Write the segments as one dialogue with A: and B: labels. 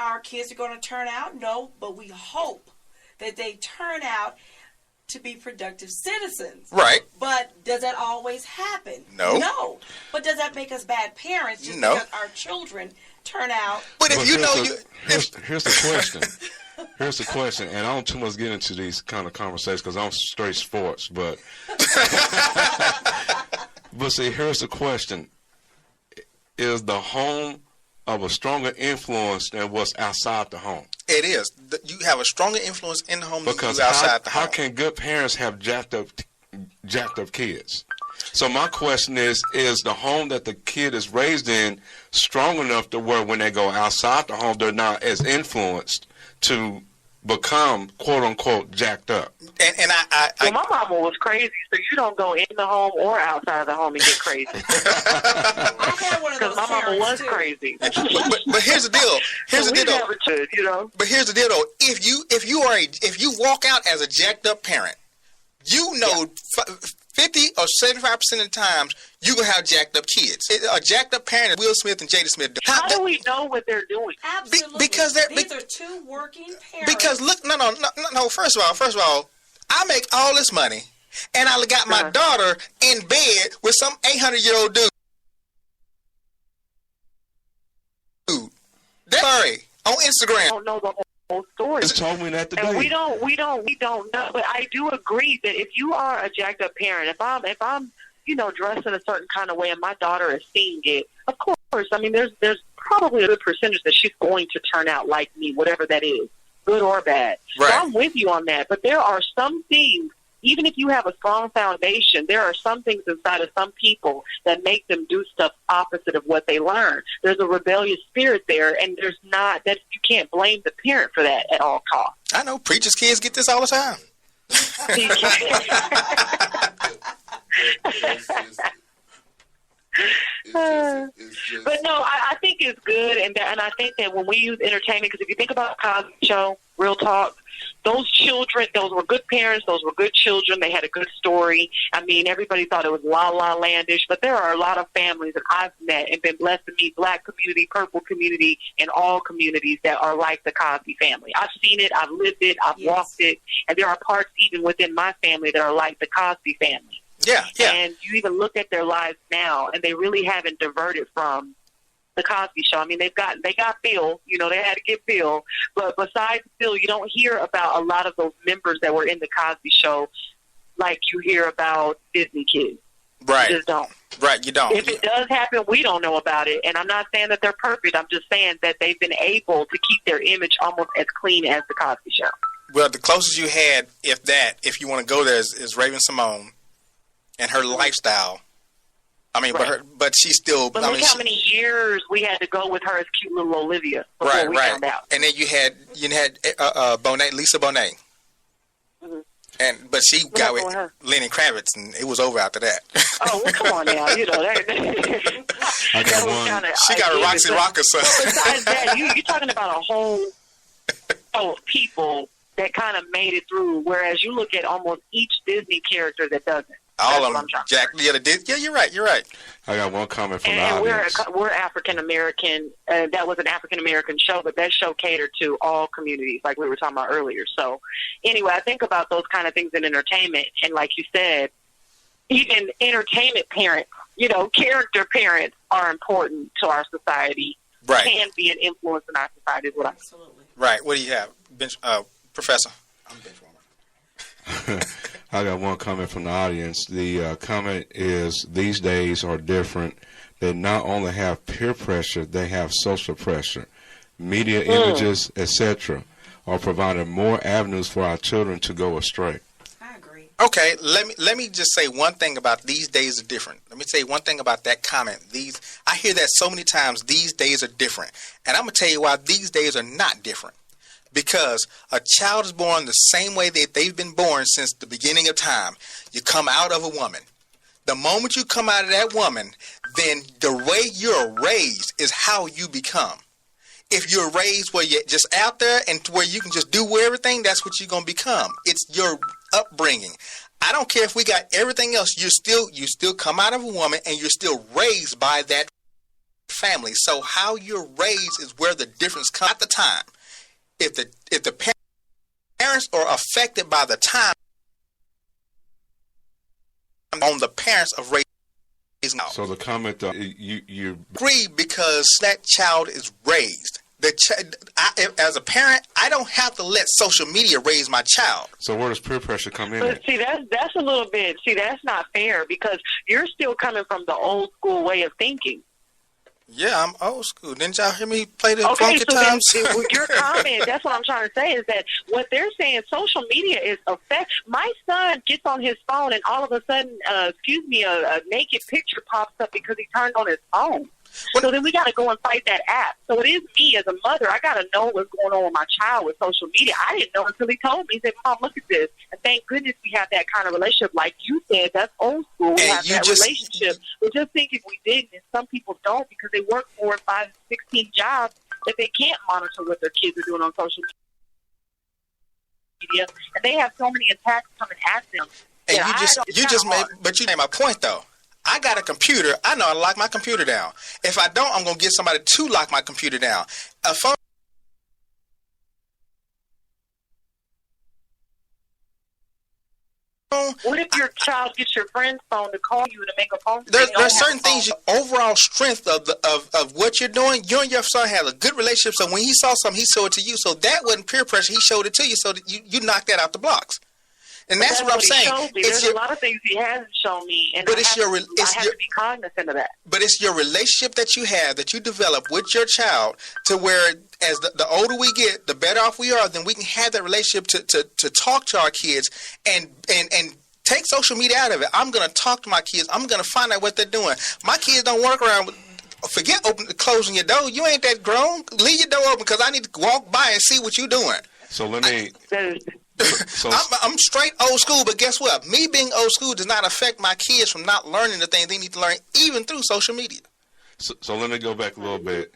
A: how our kids are going to turn out? No, but we hope that they turn out to be productive citizens.
B: Right.
A: But does that always happen?
B: No.
A: No. But does that make us bad parents just
B: No.
A: because our children turn out?
B: But if you know
C: here's the question. Here's the question, and I don't too much get into these kind of conversations because I'm straight sports, but but see, here's the question: is the home of a stronger influence than what's outside the home?
B: It is. You have a stronger influence in the home than you
C: Because
B: do outside the home.
C: how can good parents have jacked up kids? So my question is the home that the kid is raised in strong enough to where when they go outside the home, they're not as influenced to become, quote unquote, jacked up?
B: And
D: well, my mama was crazy, so you don't go in the home or outside the home and get crazy.
A: I had one of those
D: Because my mama was
A: too.
D: crazy.
B: but here's the deal. Here's the deal.
D: Never could, you know.
B: But here's the deal, though. If you walk out as a jacked up parent, you know, 50 or 75% of the times you're gonna have jacked up kids. A jacked up parent is Will Smith and Jada Smith.
D: How do we know what they're doing?
A: Absolutely.
B: Because
A: these are two working parents.
B: Because look, no. First of all, I make all this money, and I got my daughter in bed with some 800-year-old dude. Sorry, on Instagram.
D: I don't know the whole story.
C: You told me that today.
D: And we don't know. But I do agree that if you are a jacked up parent, if I'm dressed in a certain kind of way and my daughter is seeing it, of course, I mean, there's probably a good percentage that she's going to turn out like me, whatever that is, good or bad.
B: Right.
D: So I'm with you on that. But there are some things, even if you have a strong foundation, there are some things inside of some people that make them do stuff opposite of what they learn. There's a rebellious spirit there, and you can't blame the parent for that at all costs.
B: I know preachers' kids get this all the time.
D: But no, I think it's good, and I think that when we use entertainment, because if you think about Cosby Show, real talk, those children, those were good parents, those were good children, they had a good story. I mean, everybody thought it was la-la landish, but there are a lot of families that I've met and been blessed to meet, black community, purple community, and all communities that are like the Cosby family. I've seen it, I've lived it, I've walked it, and there are parts even within my family that are like the Cosby family.
B: Yeah.
D: And you even look at their lives now, and they really haven't diverted from the Cosby Show. I mean, they got Bill, they had to get Bill, but besides Bill, you don't hear about a lot of those members that were in the Cosby Show like you hear about Disney kids.
B: Right.
D: You just don't.
B: Right, you don't.
D: If it does happen, we don't know about it, and I'm not saying that they're perfect. I'm just saying that they've been able to keep their image almost as clean as the Cosby Show.
B: Well, the closest you had, if you want to go there, is Raven Simone and her lifestyle. I mean,
D: Right.
B: but she's still.
D: But look how many years we had to go with her as cute little Olivia before we found out.
B: And then you had Bonet, Lisa Bonet, but she got with Lenny Kravitz, and it was over after that.
D: Oh, well, come on now,
C: I got one.
B: She got a Roxy Rocker, so.
D: Besides that, you're talking about a whole of people that kind of made it through, whereas you look at almost each Disney character that doesn't.
B: All of them, Jack. Yeah, you're right.
C: I got one comment from the
D: And
C: audience.
D: we're African American. That was an African American show, but that show catered to all communities, like we were talking about earlier. So, anyway, I think about those kind of things in entertainment, and like you said, even entertainment parents, character parents are important to our society.
B: Right.
D: Can be an influence in our society. Is what I'm.
A: Absolutely.
B: Right. What do you have, Professor? I'm Benchwarmer.
C: I got one comment from the audience. The comment is, these days are different. They not only have peer pressure, they have social pressure. Media images, etc., are providing more avenues for our children to go astray.
A: I agree.
B: Okay, let me just say one thing about these days are different. Let me say one thing about that comment. I hear that so many times, these days are different. And I'm going to tell you why these days are not different. Because a child is born the same way that they've been born since the beginning of time. You come out of a woman. The moment you come out of that woman, then the way you're raised is how you become. If you're raised where you're just out there and to where you can just do everything, that's what you're going to become. It's your upbringing. I don't care if we got everything else. You still come out of a woman and you're still raised by that family. So how you're raised is where the difference comes. At the time, if the parents are affected by the time on the parents of raising.
C: So the comment you
B: agree because that child is raised. As a parent, I don't have to let social media raise my child.
C: So where does peer pressure come in?
D: But see, that's a little bit. See, that's not fair because you're still coming from the old school way of thinking.
B: Yeah, I'm old school. Didn't y'all hear me play the
D: Okay,
B: funky
D: so
B: times?
D: then, with your comment, that's what I'm trying to say is that what they're saying, social media is affect. My son gets on his phone and all of a sudden, a naked picture pops up because he turned on his phone. So then we got to go and fight that app. So it is me as a mother. I got to know what's going on with my child with social media. I didn't know until he told me. He said, "Mom, look at this." And thank goodness we have that kind of relationship. Like you said, that's old school. We have that relationship. But just think if we didn't, and some people don't because they work 4, 5, 16 jobs that they can't monitor what their kids are doing on social media. And they have so many attacks coming at them.
B: And you made my point though. I got a computer. I know how to lock my computer down. If I don't, I'm going to get somebody to lock my computer down. A phone.
D: What if your child gets your friend's phone to call you to make a phone call?
B: There's certain things. Overall strength of what you're doing. You and your son have a good relationship. So when he saw something, he showed it to you. So that wasn't peer pressure. He showed it to you. So that you knocked that out the blocks. And that's what I'm saying.
D: There's a lot of things he hasn't shown me, and I have to be cognizant of that.
B: But it's your relationship that you have, that you develop with your child, to where as the older we get, the better off we are. Then we can have that relationship to talk to our kids and take social media out of it. I'm going to talk to my kids. I'm going to find out what they're doing. My kids don't walk around. Forget closing your door. You ain't that grown. Leave your door open because I need to walk by and see what you're doing.
C: So let me.
B: I'm straight old school, but guess what? Me being old school does not affect my kids from not learning the things they need to learn, even through social media.
C: So let me go back a little bit.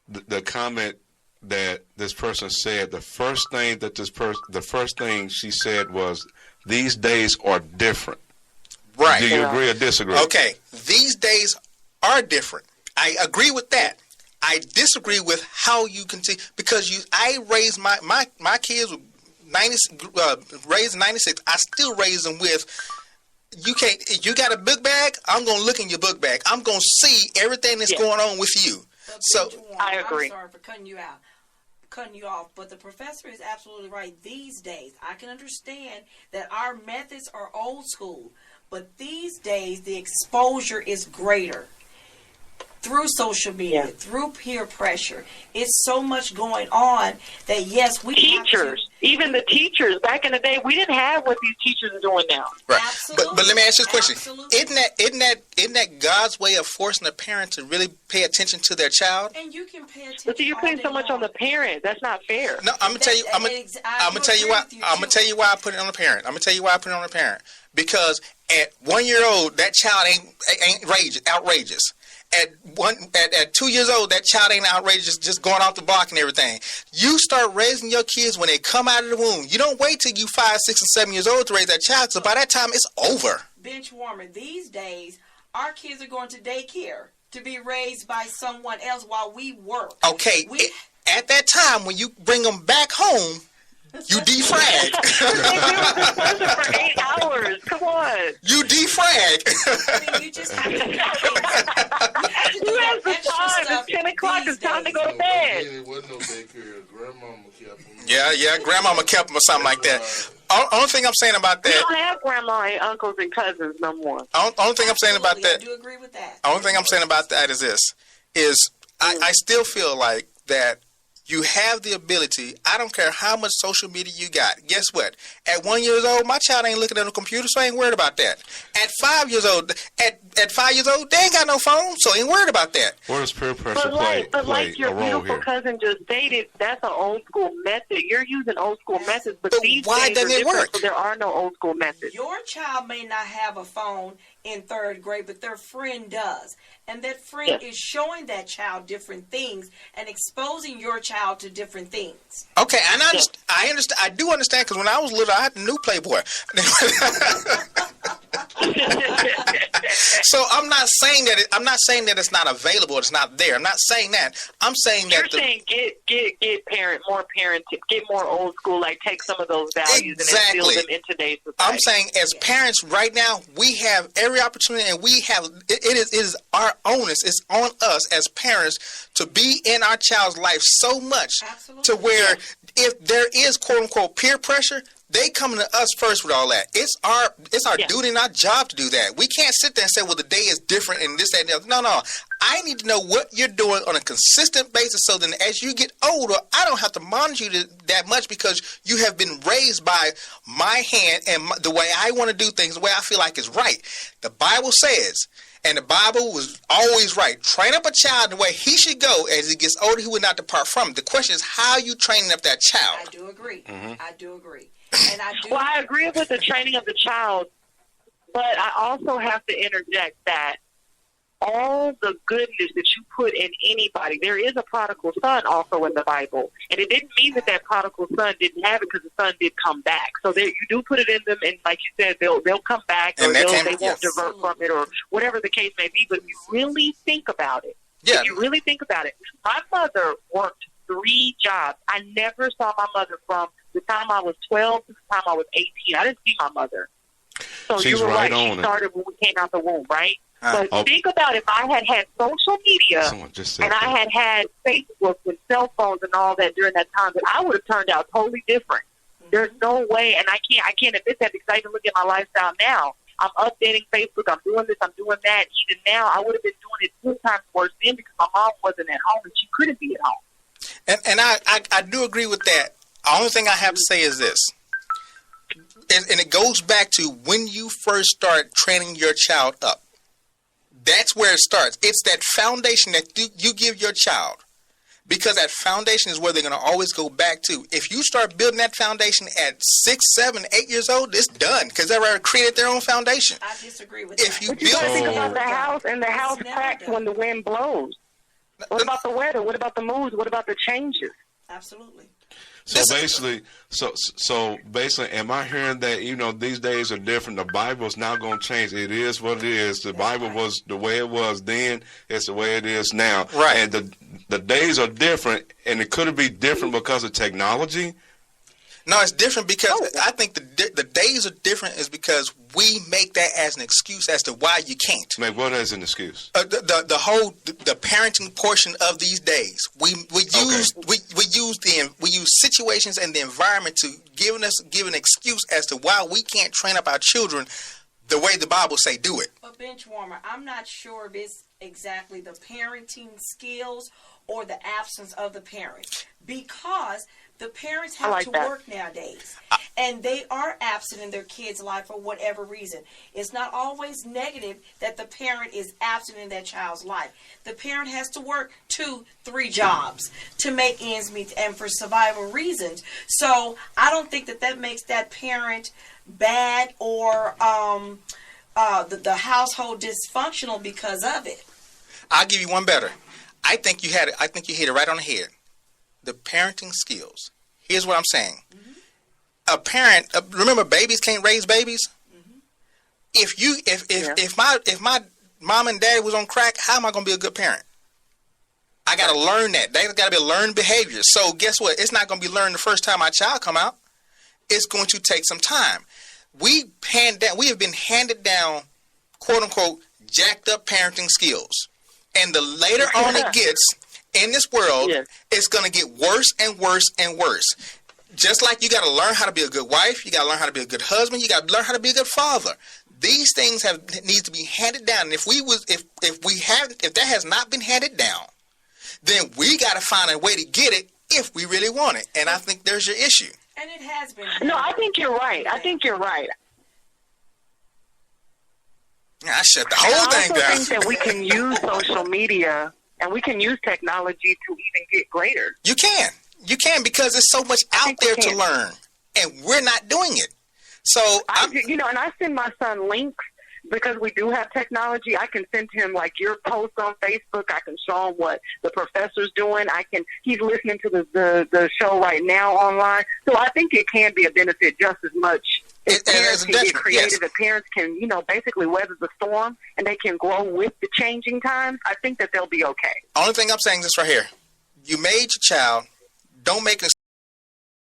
C: The comment that this person said, the first thing she said was, "These days are different."
B: Right.
C: Do you agree or disagree?
B: Okay, these days are different. I agree with that. I disagree with how you can see, because I raised my kids. Raised in 96, I still raise them with, you got a book bag, I'm going to look in your book bag. I'm going to see everything that's going on with you. So
D: I agree.
A: I'm sorry for cutting you off, but the professor is absolutely right. These days, I can understand that our methods are old school, but these days the exposure is greater. Through social media, through peer pressure. It's so much going on that, yes, we
D: teachers, even the teachers, back in the day, we didn't have what these teachers are doing now.
B: Right.
A: Absolutely.
B: But let me ask you this question.
A: Absolutely.
B: Isn't that God's way of forcing a parent to really pay attention to their child?
A: And you can pay attention.
D: But see, you're putting so much on the parent. That's not fair.
B: No, I'm gonna tell you why I put it on the parent. I'm gonna tell you why I put it on the parent. Because at 1 year old, that child ain't outrageous. At 2 years old, that child ain't outrageous, just going off the block and everything. You start raising your kids when they come out of the womb. You don't wait till you 5, 6, and 7 years old to raise that child. So by that time, it's over.
A: Benchwarmer, these days, our kids are going to daycare to be raised by someone else while we work.
B: Okay, at that time, when you bring them back home, you defrag.
D: They do for 8 hours. Come on.
B: You defrag.
A: I mean, you just have to do
D: You have the time. It's 10 o'clock. It's time to go to bed.
E: There wasn't no daycare. Grandmama kept them.
B: Yeah, grandmama kept them or something like that. Only thing I'm saying about
D: We
B: that.
D: don't have grandma and uncles and cousins no more.
B: Only thing I'm saying about that.
A: I do agree with that.
B: Only thing I'm saying about that is this: I still feel like that. You have the ability. I don't care how much social media you got. Guess what? At 1 year old, my child ain't looking at a computer, so I ain't worried about that. At 5 years old, they ain't got no phone, so I ain't worried about that.
C: Where does peer pressure
D: play
C: play
D: your
C: a role
D: beautiful
C: here?
D: cousin just stated, that's an old school method. You're using old school methods, but these
B: why
D: days
B: doesn't
D: are
B: it
D: different,
B: work?
D: so there are no old school methods.
A: Your child may not have a phone in 3rd grade, but their friend does. And that friend is showing that child different things and exposing your child to different things.
B: Okay, and I understand. I do understand, because when I was little, I had the new Playboy. So I'm not saying that it's not available. It's not there. I'm not saying that. I'm saying
D: You're
B: that
D: saying get more parents, get more old school, like take some of those values and instill them in today's society.
B: I'm saying as parents right now, we have every opportunity, and it is our onus. It's on us as parents to be in our child's life so much to where if there is quote unquote peer pressure, they coming to us first with all that. It's our duty and our job to do that. We can't sit there and say, well, the day is different and this, that, and the other. No. I need to know what you're doing on a consistent basis so then as you get older, I don't have to monitor you that much because you have been raised by my hand and the way I want to do things, the way I feel like is right. The Bible says, and the Bible was always right, train up a child the way he should go. As he gets older, he will not depart from it. The question is, how are you training up that child?
A: I do agree.
B: Mm-hmm.
A: I do agree. And
D: Well, I agree with the training of the child, but I also have to interject that all the goodness that you put in anybody, there is a prodigal son also in the Bible. And it didn't mean that prodigal son didn't have it because the son did come back. So you do put it in them, and like you said, they'll come back, or they won't divert from it, or whatever the case may be. But if you really think about it, my mother worked 3 jobs. I never saw my mother from the time I was 12 to the time I was 18. I didn't see my mother. So
C: She's
D: you were right.
C: on
D: She started when we came out the womb, right?
B: Uh-huh.
D: But think about if I had social media and I had Facebook and cell phones and all that during that time, that I would have turned out totally different. There's no way, and I can't admit that because I even look at my lifestyle now. I'm updating Facebook. I'm doing this. I'm doing that. Even now, I would have been doing it 2 times worse then because my mom wasn't at home and she couldn't be at home.
B: And I do agree with that. The only thing I have to say is this. And it goes back to when you first start training your child up. That's where it starts. It's that foundation that you give your child. Because that foundation is where they're going to always go back to. If you start building that foundation at 6, 7, 8 years old, it's done. Because they've already created their own foundation.
A: I disagree with
B: if
A: that.
B: You
D: but you got to think about the house, and the house cracks when the wind blows. What about the weather? What about the moods? What about the changes?
A: Absolutely.
C: So basically, am I hearing that these days are different? The Bible is not going to change. It is what it is. The Bible was the way it was then. It's the way it is now.
B: Right.
C: And the days are different, and it could be different because of technology.
B: No, it's different because I think the days are different is because we make that as an excuse as to why you can't.
C: Make what as an excuse?
B: The parenting portion of these days, we use situations and the environment to give an excuse as to why we can't train up our children the way the Bible say do it.
A: But Benchwarmer, I'm not sure if it's exactly the parenting skills or the absence of the parent, because the parents have to work nowadays, and they are absent in their kids' life for whatever reason. It's not always negative that the parent is absent in that child's life. The parent has to work 2, 3 jobs to make ends meet and for survival reasons. So I don't think that makes that parent bad or the household dysfunctional because of it.
B: I'll give you one better. I think you hit it right on the head. The parenting skills. Here's what I'm saying. Mm-hmm. A parent, remember, babies can't raise babies. Mm-hmm. If my mom and dad was on crack, how am I going to be a good parent? I got to learn that. They got to be learned behavior. So guess what? It's not going to be learned the first time my child come out. It's going to take some time. We have been handed down, quote unquote, jacked up parenting skills, and the later on it gets. In this world, It's going to get worse and worse and worse. Just like you got to learn how to be a good wife, you got to learn how to be a good husband, you got to learn how to be a good father. These things need to be handed down. And if that has not been handed down, then we got to find a way to get it if we really want it. And I think there's your issue.
A: And it has been.
D: No, I think you're right. I
B: shut the whole thing down.
D: I also think that we can use social media and we can use technology to even get greater.
B: You can because there's so much out there to learn, and we're not doing it. So
D: and I send my son links because we do have technology. I can send him like your post on Facebook. I can show him what the professor's doing. He's listening to the show right now online. So I think it can be a benefit just as much If parents
B: a
D: can get
B: detriment,
D: creative,
B: yes.
D: if parents can, basically weather the storm and they can grow with the changing times, I think that they'll be okay.
B: Only thing I'm saying is this right here. You made your child. Don't make an